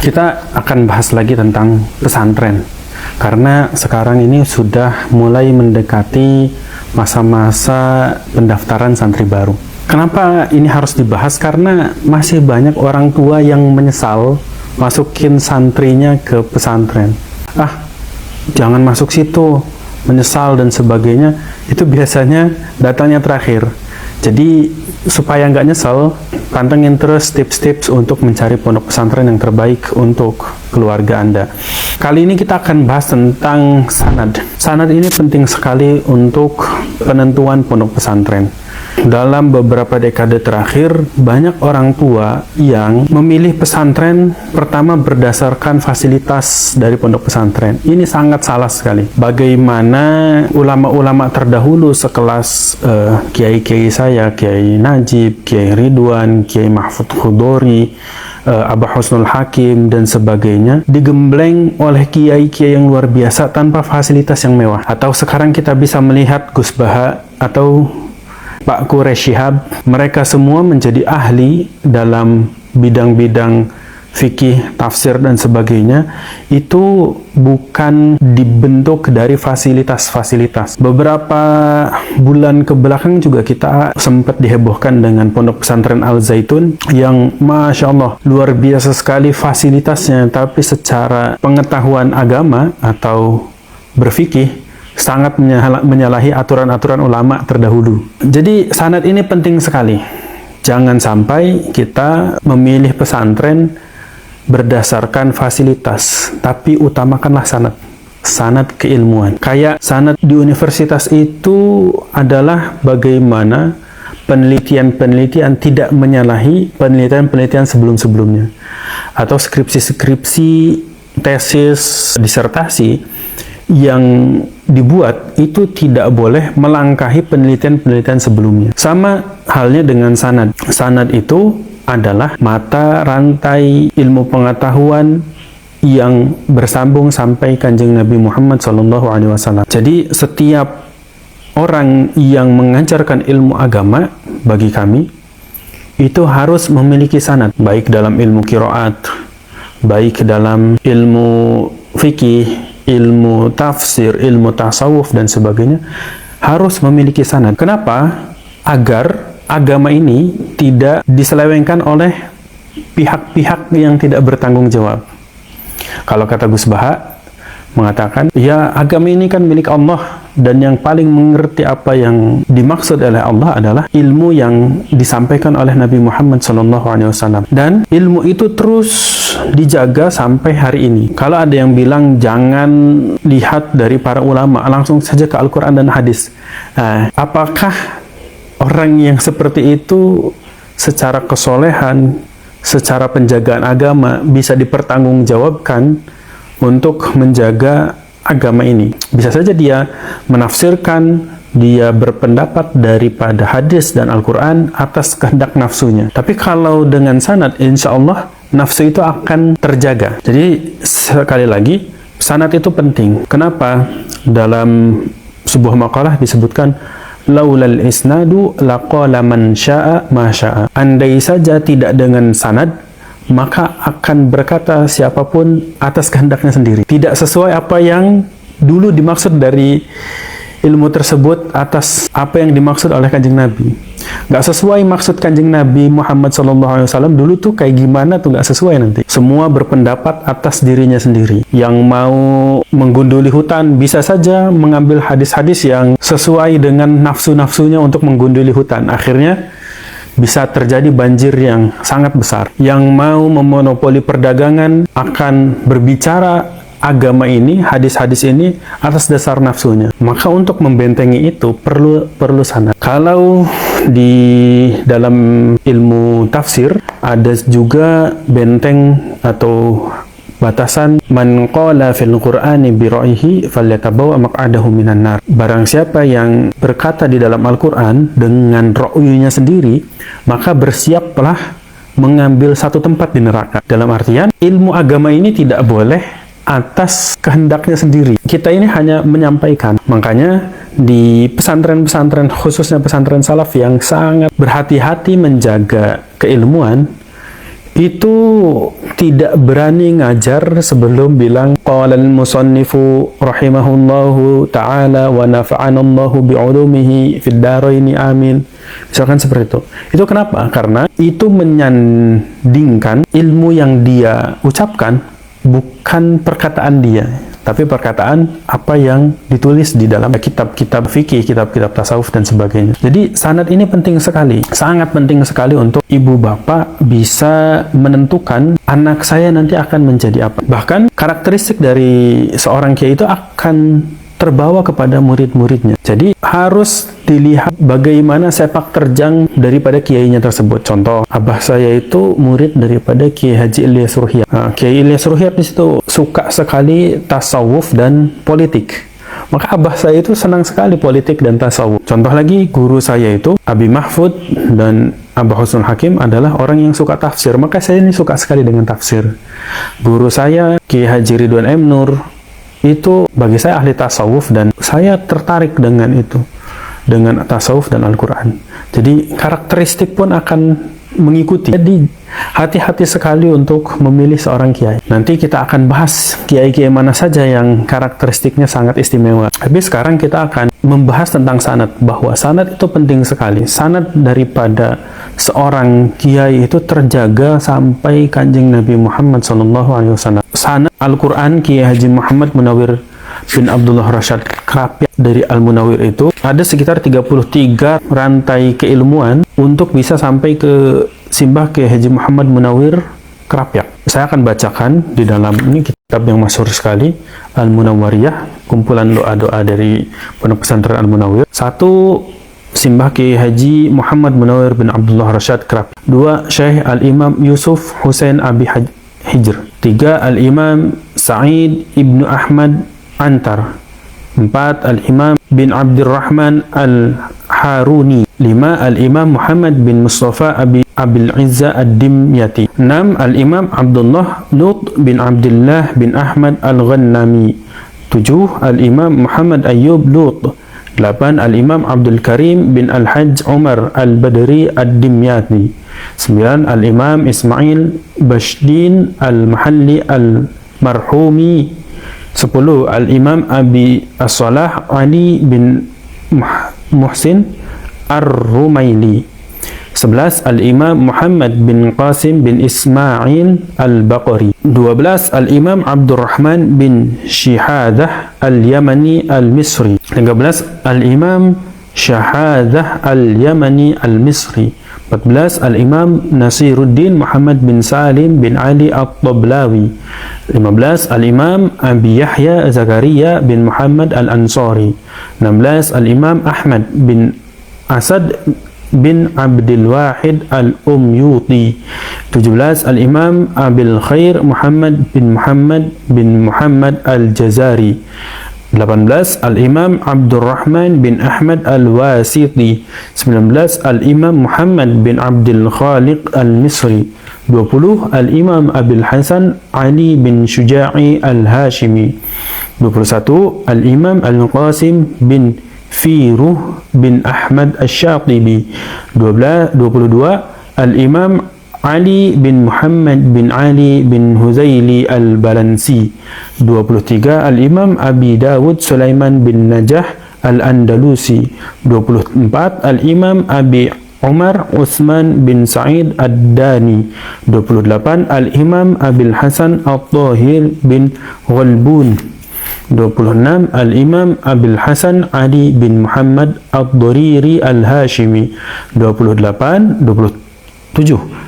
Kita akan bahas lagi tentang pesantren, karena sekarang ini sudah mulai mendekati masa-masa pendaftaran santri baru. Kenapa ini harus dibahas? Karena masih banyak orang tua yang menyesal masukin santrinya ke pesantren. Jangan masuk situ, menyesal dan sebagainya. Itu biasanya datangnya terakhir. Jadi supaya nggak nyesel, pantengin terus tips-tips untuk mencari pondok pesantren yang terbaik untuk keluarga Anda. Kali ini kita akan bahas tentang sanad. Sanad ini penting sekali untuk penentuan pondok pesantren. Dalam beberapa dekade terakhir, banyak orang tua yang memilih pesantren pertama berdasarkan fasilitas dari pondok pesantren. Ini sangat salah sekali. Bagaimana ulama-ulama terdahulu sekelas kiai-kiai saya, Kiai Najib, Kiai Ridwan, Kiai Mahfud Khudori, Abah Husnul Hakim, dan sebagainya, digembleng oleh kiai-kiai yang luar biasa tanpa fasilitas yang mewah. Atau sekarang kita bisa melihat Gus Baha atau Pak Quraish Shihab, mereka semua menjadi ahli dalam bidang-bidang fikih, tafsir, dan sebagainya. Itu bukan dibentuk dari fasilitas-fasilitas. Beberapa bulan ke belakang juga kita sempat dihebohkan dengan pondok pesantren Al Zaitun yang Masya Allah luar biasa sekali fasilitasnya, tapi secara pengetahuan agama atau berfikih sangat menyalahi aturan-aturan ulama terdahulu. Jadi sanad ini penting sekali. Jangan sampai kita memilih pesantren berdasarkan fasilitas, tapi utamakanlah sanad. Sanad keilmuan. Kayak sanad di universitas itu adalah bagaimana penelitian-penelitian tidak menyalahi penelitian-penelitian sebelum-sebelumnya. Atau skripsi-skripsi, tesis, disertasi yang dibuat itu tidak boleh melangkahi penelitian-penelitian sebelumnya. Sama halnya dengan sanad. Sanad itu adalah mata rantai ilmu pengetahuan yang bersambung sampai Kanjeng Nabi Muhammad SAW. Jadi setiap orang yang mengajarkan ilmu agama bagi kami itu harus memiliki sanad, baik dalam ilmu qiraat, baik dalam ilmu fikih, ilmu tafsir, ilmu tasawuf, dan sebagainya, harus memiliki sanad. Kenapa? Agar agama ini tidak diselewengkan oleh pihak-pihak yang tidak bertanggung jawab. Kalau kata Gus Baha mengatakan, ya agama ini kan milik Allah, dan yang paling mengerti apa yang dimaksud oleh Allah adalah ilmu yang disampaikan oleh Nabi Muhammad SAW. Dan ilmu itu terus dijaga sampai hari ini. Kalau ada yang bilang jangan lihat dari para ulama, langsung saja ke Al-Quran dan hadis. Apakah orang yang seperti itu secara kesolehan, secara penjagaan agama bisa dipertanggungjawabkan untuk menjaga agama ini? Bisa saja dia menafsirkan, dia berpendapat daripada hadis dan Al-Quran atas kehendak nafsunya. Tapi kalau dengan sanad, insya Allah nafsu itu akan terjaga. Jadi sekali lagi, sanad itu penting. Kenapa? Dalam sebuah makalah disebutkan, laulal isnadu laqala man syaa ma syaa. Andai saja tidak dengan sanad, maka akan berkata siapapun atas kehendaknya sendiri. Tidak sesuai apa yang dulu dimaksud dari ilmu tersebut atas apa yang dimaksud oleh Kanjeng Nabi. Nggak sesuai maksud Kanjeng Nabi Muhammad SAW dulu tuh kayak gimana tuh nggak sesuai nanti. Semua berpendapat atas dirinya sendiri. Yang mau menggunduli hutan bisa saja mengambil hadis-hadis yang sesuai dengan nafsu-nafsunya untuk menggunduli hutan. Akhirnya bisa terjadi banjir yang sangat besar. Yang mau memonopoli perdagangan akan berbicara agama ini, hadis-hadis ini atas dasar nafsunya. Maka untuk membentengi itu perlu sanad. Kalau di dalam ilmu tafsir ada juga benteng atau batasan, man qala fil qur'ani bi ra'yihi falyatabawa maq'adahu minan nar. Barang siapa yang berkata di dalam Al-Qur'an dengan ra'yunya sendiri, maka bersiaplah mengambil satu tempat di neraka. Dalam artian, ilmu agama ini tidak boleh atas kehendaknya sendiri. Kita ini hanya menyampaikan. Makanya di pesantren-pesantren, khususnya pesantren salaf yang sangat berhati-hati menjaga keilmuan, itu tidak berani ngajar sebelum bilang qala al-musannifu rahimahullahu ta'ala wa nafa'anallahu bi'ulumihi fid dharaini amin. Misalkan seperti itu. Itu kenapa? Karena itu menyandingkan ilmu yang dia ucapkan bukan perkataan dia, tapi perkataan apa yang ditulis di dalam kitab-kitab fikih, kitab-kitab tasawuf dan sebagainya. Jadi sanad ini penting sekali, sangat penting sekali untuk ibu bapak bisa menentukan anak saya nanti akan menjadi apa. Bahkan karakteristik dari seorang kiai itu akan terbawa kepada murid-muridnya. Jadi harus dilihat bagaimana sepak terjang daripada kiainya tersebut. Contoh, abah saya itu murid daripada Kiai Haji Ilyas Ruhyat. Nah, Kiai Ilyas Ruhyat di situ suka sekali tasawuf dan politik. Maka abah saya itu senang sekali politik dan tasawuf. Contoh lagi, guru saya itu Abi Mahfud dan Abah Husnul Hakim adalah orang yang suka tafsir. Maka saya ini suka sekali dengan tafsir. Guru saya Kiai Haji Ridwan M. Nur itu bagi saya ahli tasawuf dan saya tertarik dengan itu, dengan tasawuf dan Al-Quran. Jadi karakteristik pun akan mengikuti. Jadi hati-hati sekali untuk memilih seorang kiai. Nanti kita akan bahas kiai-kiai mana saja yang karakteristiknya sangat istimewa. Tapi sekarang kita akan membahas tentang sanad, bahwa sanad itu penting sekali. Sanad daripada seorang kiai itu terjaga sampai Kanjeng Nabi Muhammad SAW. Sanad Al-Quran Kiai Haji Muhammad Munawir bin Abdullah Rashad Krapyak dari Al-Munawir itu ada sekitar 33 rantai keilmuan untuk bisa sampai ke simbah Kiai Haji Muhammad Munawir Krapyak. Saya akan bacakan di dalam ini kitab yang masyhur sekali, Al-Munawwariyah, kumpulan doa-doa dari Pondok Pesantren Al-Munawir. 1. Simbah Kiai Haji Muhammad Munawir bin Abdullah Rashad Krapyak. 2. Syekh Al-Imam Yusuf Husain Abi Hijr. 3. Al-Imam Sa'id Ibnu Ahmad Antar. 4. Al-Imam bin Abdurrahman Al-Haruni. 5. Al-Imam Muhammad bin Mustafa Abil Izza Ad-Dimyati. 6. Al-Imam Abdullah Lut bin Abdullah bin Ahmad Al-Ghannami. 7. Al-Imam Muhammad Ayyub Lut. 8. Al-Imam Abdul Karim bin Al-Hajj Umar Al-Badri Ad-Dimyati. 9. Al-Imam Ismail Bashdin Al-Mahalli Al-Marhumi. 10. Al-Imam Abi As-Salah Ali bin Muhsin Ar-Rumaili. 11. Al-Imam Muhammad bin Qasim bin Ismail Al-Baqari. 12. Al-Imam Abdurrahman bin Shihadah Al-Yamani Al-Misri. 13. Al-Imam Shahadah Al-Yamani Al-Misri. 14. Al-Imam Nasiruddin Muhammad bin Salim bin Ali At-Tablawi. 15. Al-Imam Abi Yahya Zakaria bin Muhammad Al-Ansari. 16. Al-Imam Ahmad bin Asad bin Abdul Wahid Al-Umyuti. 17. Al-Imam Abil Khair Muhammad bin Muhammad Al-Jazari. 18. Al-Imam Abdurrahman bin Ahmad Al-Wasiti. 19. Al-Imam Muhammad bin Abdul Khaliq Al-Misri. 20. Al-Imam Abil Hasan Ali bin Syuja'i Al-Hashimi. 21. Al-Imam Al-Qasim bin Firuh bin Ahmad Al-Shatibi. 22. Al-Imam Ali bin Muhammad bin Ali bin Huzaili Al-Balansi. 23. Al-Imam Abi Dawud Sulaiman bin Najah Al-Andalusi. 24. Al-Imam Abi Umar Utsman bin Sa'id Ad-Dani. 28. Al-Imam Abil Hasan At-Tahir bin Ghalbun. 26. Al-Imam Abil Hasan Ali bin Muhammad Ad-Dariri Al-Hashimi. 27.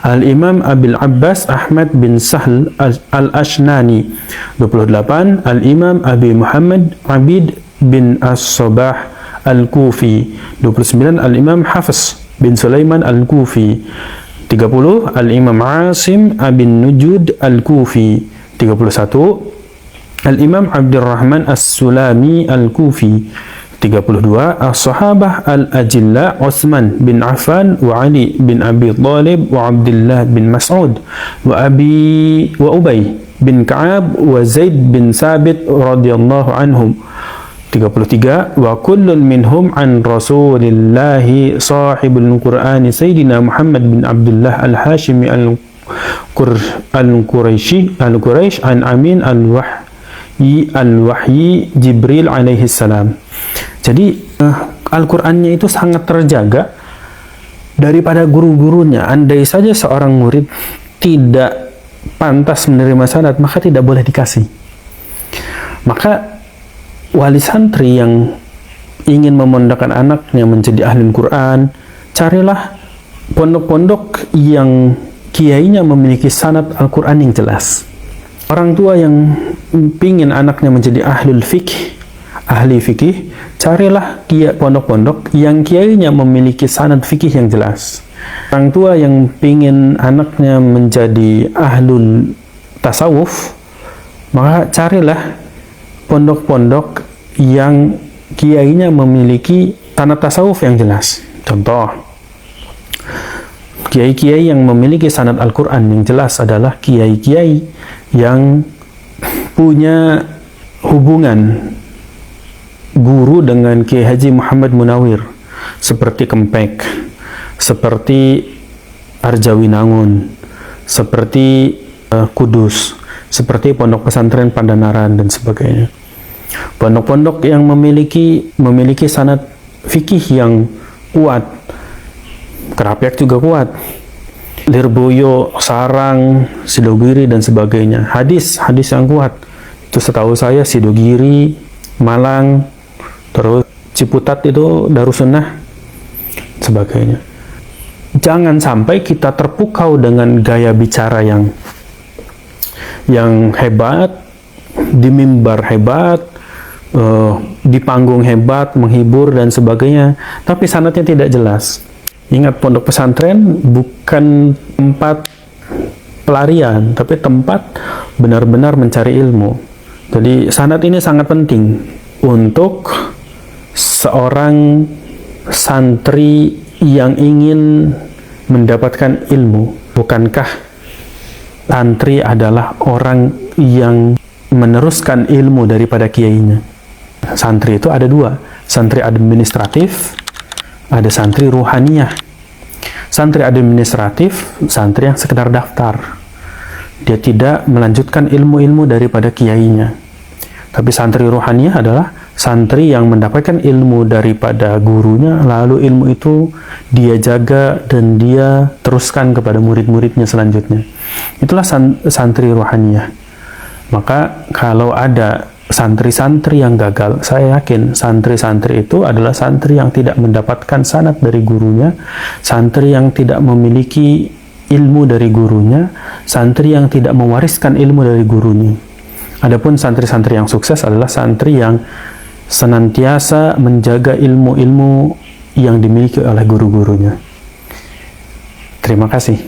Al-Imam Abil Abbas Ahmad bin Sahl Al-Ashnani. 28. Al-Imam Abi Muhammad Abid bin As-Sabah Al-Kufi. 29. Al-Imam Hafiz bin Sulaiman Al-Kufi. 30. Al-Imam Asim Abin Nujud Al-Kufi. 31. Al-Imam Abdurrahman As-Sulami Al-Kufi. 32. As-Sahabah Al-Ajilla Utsman bin Affan wa Ali bin Abi Talib wa Abdullah bin Mas'ud wa Ubay bin Ka'ab wa Zaid bin Sabit radhiyallahu anhum. 33. Wa kullun minhum an Rasulillahi sahibul Qur'ani Sayyidina Muhammad bin Abdullah Al-Hashimi al-Quraisy an Amin al-Wahyi Jibril alaihi salam. Jadi Al-Qur'annya itu sangat terjaga daripada guru-gurunya. Andai saja seorang murid tidak pantas menerima sanad, maka tidak boleh dikasih. Maka wali santri yang ingin memondokkan anaknya menjadi ahli Quran, carilah pondok-pondok yang kiainya memiliki sanad Al-Quran yang jelas. Orang tua yang ingin anaknya menjadi ahli fikih, carilah pondok-pondok yang kiainya memiliki sanad fikih yang jelas. Orang tua yang ingin anaknya menjadi ahlul tasawuf, maka carilah pondok-pondok yang kiainya memiliki sanad tasawuf yang jelas. Contoh, kiai-kiai yang memiliki sanad Al-Quran yang jelas adalah kiai-kiai yang punya hubungan guru dengan Kiai Haji Muhammad Munawir, seperti Kempek, seperti Arjawinangun, seperti Kudus, seperti Pondok Pesantren Pandanaran dan sebagainya. Pondok-pondok yang memiliki sanad fikih yang kuat. Kerapiak juga kuat, Lirboyo, Sarang, Sidogiri dan sebagainya. Hadis yang kuat itu setahu saya Sidogiri, Malang, terus Ciputat itu Darussunnah, sebagainya. Jangan sampai kita terpukau dengan gaya bicara yang hebat, di mimbar hebat, di panggung hebat, menghibur dan sebagainya, tapi sanadnya tidak jelas. Ingat, pondok pesantren bukan tempat pelarian, tapi tempat benar-benar mencari ilmu. Jadi sanad ini sangat penting untuk seorang santri yang ingin mendapatkan ilmu. Bukankah santri adalah orang yang meneruskan ilmu daripada kiainya? Santri itu ada dua, santri administratif, ada santri ruhaniyah. Santri administratif, santri yang sekedar daftar, dia tidak melanjutkan ilmu-ilmu daripada kiainya. Tapi santri ruhaniyah adalah santri yang mendapatkan ilmu daripada gurunya, lalu ilmu itu dia jaga dan dia teruskan kepada murid-muridnya selanjutnya. Itulah santri ruhaniyah. Maka kalau ada santri-santri yang gagal, saya yakin santri-santri itu adalah santri yang tidak mendapatkan sanad dari gurunya, santri yang tidak memiliki ilmu dari gurunya, santri yang tidak mewariskan ilmu dari gurunya. Adapun santri-santri yang sukses adalah santri yang senantiasa menjaga ilmu-ilmu yang dimiliki oleh guru-gurunya. Terima kasih.